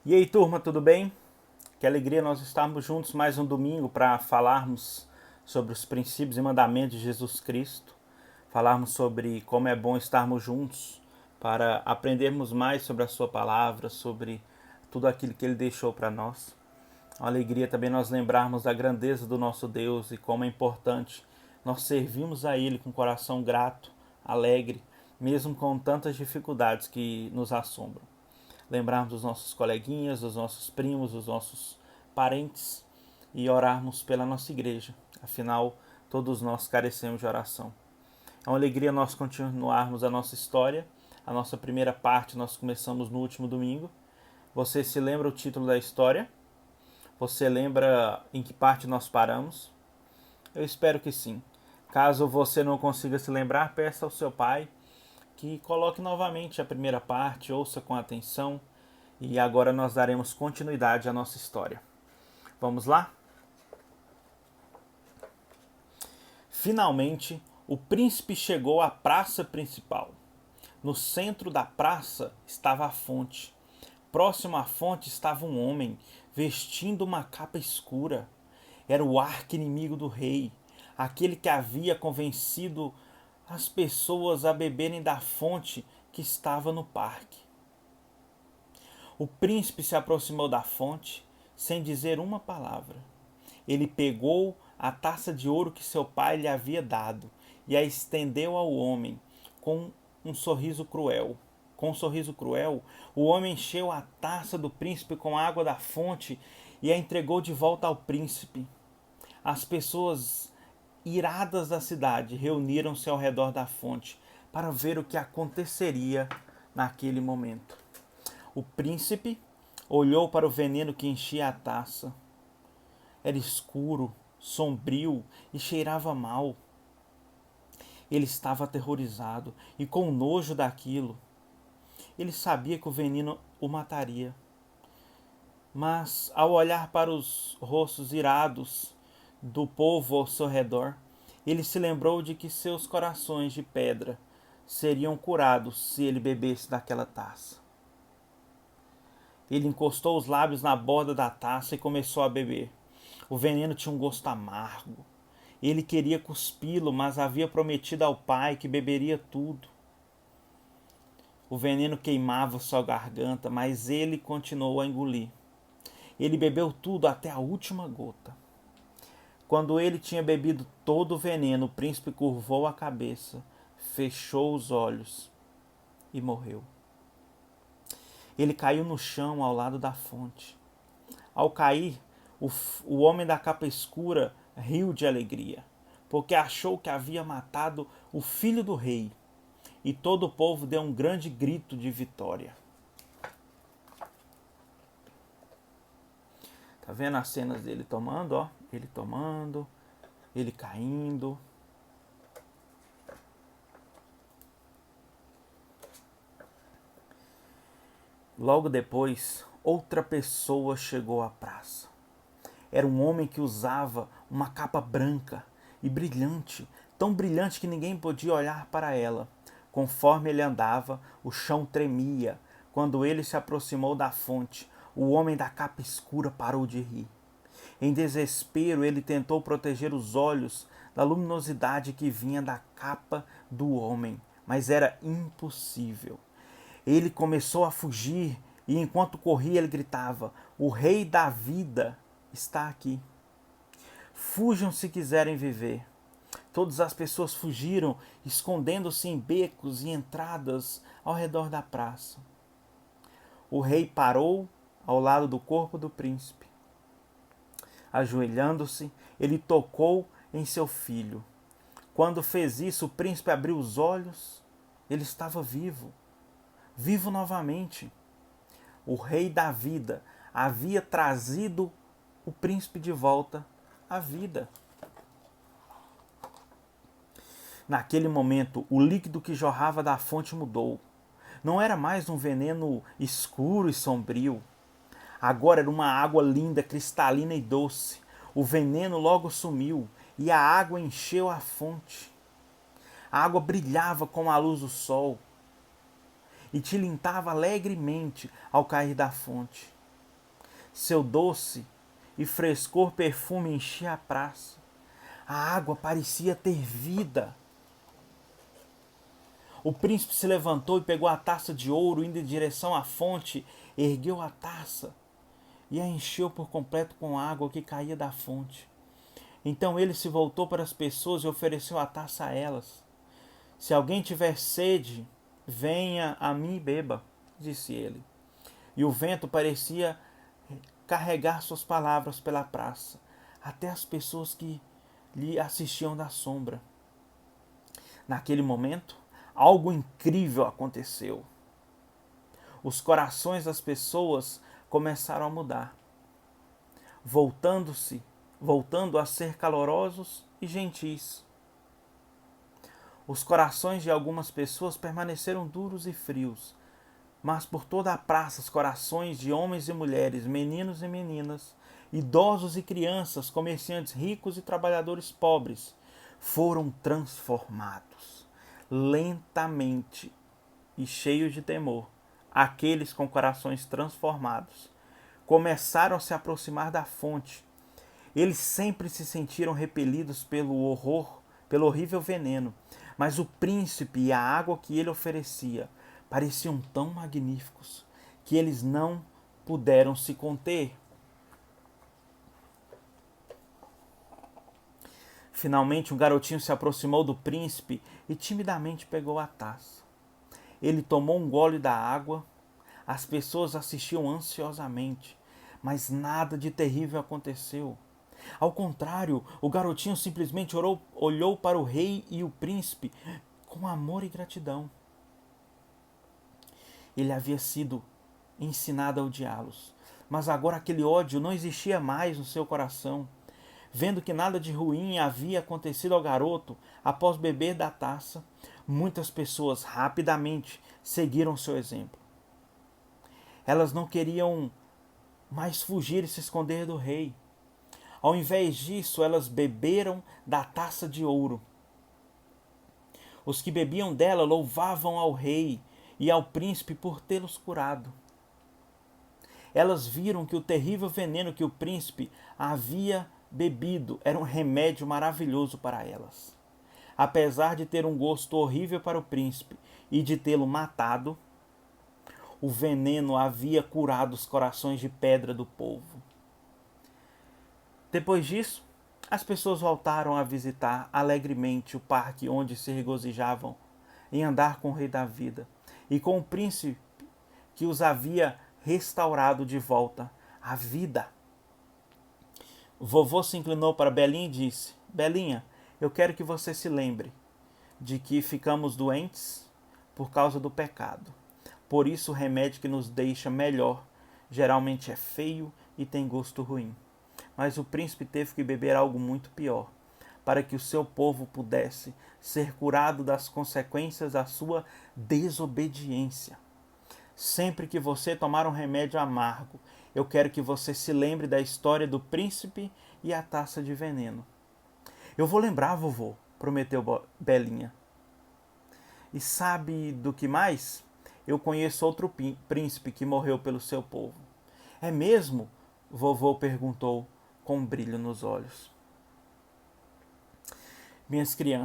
E aí, turma, tudo bem? Que alegria nós estarmos juntos mais um domingo para falarmos sobre os princípios e mandamentos de Jesus Cristo, falarmos sobre como é bom estarmos juntos para aprendermos mais sobre a sua palavra, sobre tudo aquilo que ele deixou para nós. Uma alegria também nós lembrarmos da grandeza do nosso Deus e como é importante nós servirmos a Ele com coração grato, alegre, mesmo com tantas dificuldades que nos assombram. Lembrarmos dos nossos coleguinhas, dos nossos primos, dos nossos parentes e orarmos pela nossa igreja. Afinal, todos nós carecemos de oração. É uma alegria nós continuarmos a nossa história. A nossa primeira parte nós começamos no último domingo. Você se lembra o título da história? Você lembra em que parte nós paramos? Eu espero que sim. Caso você não consiga se lembrar, peça ao seu pai que coloque novamente a primeira parte, ouça com atenção e agora nós daremos continuidade à nossa história. Vamos lá? Finalmente, o príncipe chegou à praça principal. No centro da praça estava a fonte. Próximo à fonte estava um homem, vestindo uma capa escura. Era o arqui-inimigo do rei, aquele que havia convencido as pessoas a beberem da fonte que estava no parque. O príncipe se aproximou da fonte sem dizer uma palavra. Ele pegou a taça de ouro que seu pai lhe havia dado e a estendeu ao homem com um sorriso cruel. Com um sorriso cruel, o homem encheu a taça do príncipe com a água da fonte e a entregou de volta ao príncipe. As pessoas iradas da cidade reuniram-se ao redor da fonte para ver o que aconteceria naquele momento. O príncipe olhou para o veneno que enchia a taça. Era escuro, sombrio e cheirava mal. Ele estava aterrorizado e com nojo daquilo. Ele sabia que o veneno o mataria. Mas, ao olhar para os rostos irados do povo ao seu redor, ele se lembrou de que seus corações de pedra seriam curados se ele bebesse daquela taça. Ele encostou os lábios na borda da taça e começou a beber. O veneno tinha um gosto amargo. Ele queria cuspi-lo, mas havia prometido ao pai que beberia tudo. O veneno queimava sua garganta, mas ele continuou a engolir. Ele bebeu tudo até a última gota. Quando ele tinha bebido todo o veneno, o príncipe curvou a cabeça, fechou os olhos e morreu. Ele caiu no chão ao lado da fonte. Ao cair, o homem da capa escura riu de alegria, porque achou que havia matado o filho do rei. E todo o povo deu um grande grito de vitória. Tá vendo as cenas dele tomando, ó? Ele tomando, ele caindo. Logo depois, outra pessoa chegou à praça. Era um homem que usava uma capa branca e brilhante, tão brilhante que ninguém podia olhar para ela. Conforme ele andava, o chão tremia. Quando ele se aproximou da fonte, o homem da capa escura parou de rir. Em desespero, ele tentou proteger os olhos da luminosidade que vinha da capa do homem, mas era impossível. Ele começou a fugir e, enquanto corria, ele gritava: "O rei da vida está aqui. Fujam se quiserem viver." Todas as pessoas fugiram, escondendo-se em becos e entradas ao redor da praça. O rei parou ao lado do corpo do príncipe. Ajoelhando-se, ele tocou em seu filho. Quando fez isso, o príncipe abriu os olhos. Ele estava vivo, vivo novamente. O rei da vida havia trazido o príncipe de volta à vida. Naquele momento, o líquido que jorrava da fonte mudou. Não era mais um veneno escuro e sombrio. Agora era uma água linda, cristalina e doce. O veneno logo sumiu e a água encheu a fonte. A água brilhava com a luz do sol e tilintava alegremente ao cair da fonte. Seu doce e frescor perfume enchia a praça. A água parecia ter vida. O príncipe se levantou e pegou a taça de ouro, indo em direção à fonte, ergueu a taça e a encheu por completo com água que caía da fonte. Então ele se voltou para as pessoas e ofereceu a taça a elas. Se alguém tiver sede, venha a mim e beba, disse ele. E o vento parecia carregar suas palavras pela praça, até as pessoas que lhe assistiam da sombra. Naquele momento, algo incrível aconteceu. Os corações das pessoas começaram a mudar, voltando a ser calorosos e gentis. Os corações de algumas pessoas permaneceram duros e frios, mas por toda a praça os corações de homens e mulheres, meninos e meninas, idosos e crianças, comerciantes ricos e trabalhadores pobres, foram transformados. Lentamente e cheios de temor, aqueles com corações transformados começaram a se aproximar da fonte. Eles sempre se sentiram repelidos pelo horrível veneno, mas o príncipe e a água que ele oferecia pareciam tão magníficos que eles não puderam se conter. Finalmente, um garotinho se aproximou do príncipe e timidamente pegou a taça. Ele tomou um gole da água. As pessoas assistiam ansiosamente, mas nada de terrível aconteceu. Ao contrário, o garotinho simplesmente olhou para o rei e o príncipe com amor e gratidão. Ele havia sido ensinado a odiá-los, mas agora aquele ódio não existia mais no seu coração. Vendo que nada de ruim havia acontecido ao garoto após beber da taça, muitas pessoas rapidamente seguiram seu exemplo. Elas não queriam mais fugir e se esconder do rei. Ao invés disso, elas beberam da taça de ouro. Os que bebiam dela louvavam ao rei e ao príncipe por tê-los curado. Elas viram que o terrível veneno que o príncipe havia bebido era um remédio maravilhoso para elas. Apesar de ter um gosto horrível para o príncipe e de tê-lo matado, o veneno havia curado os corações de pedra do povo. Depois disso, as pessoas voltaram a visitar alegremente o parque onde se regozijavam em andar com o Rei da Vida e com o príncipe que os havia restaurado de volta à vida. Vovô se inclinou para Belinha e disse: Belinha, eu quero que você se lembre de que ficamos doentes por causa do pecado. Por isso o remédio que nos deixa melhor geralmente é feio e tem gosto ruim. Mas o príncipe teve que beber algo muito pior, para que o seu povo pudesse ser curado das consequências da sua desobediência. Sempre que você tomar um remédio amargo, eu quero que você se lembre da história do príncipe e a taça de veneno. Eu vou lembrar, vovô, prometeu Belinha. E sabe do que mais? Eu conheço outro príncipe que morreu pelo seu povo. É mesmo? Vovô perguntou com um brilho nos olhos. Minhas crianças,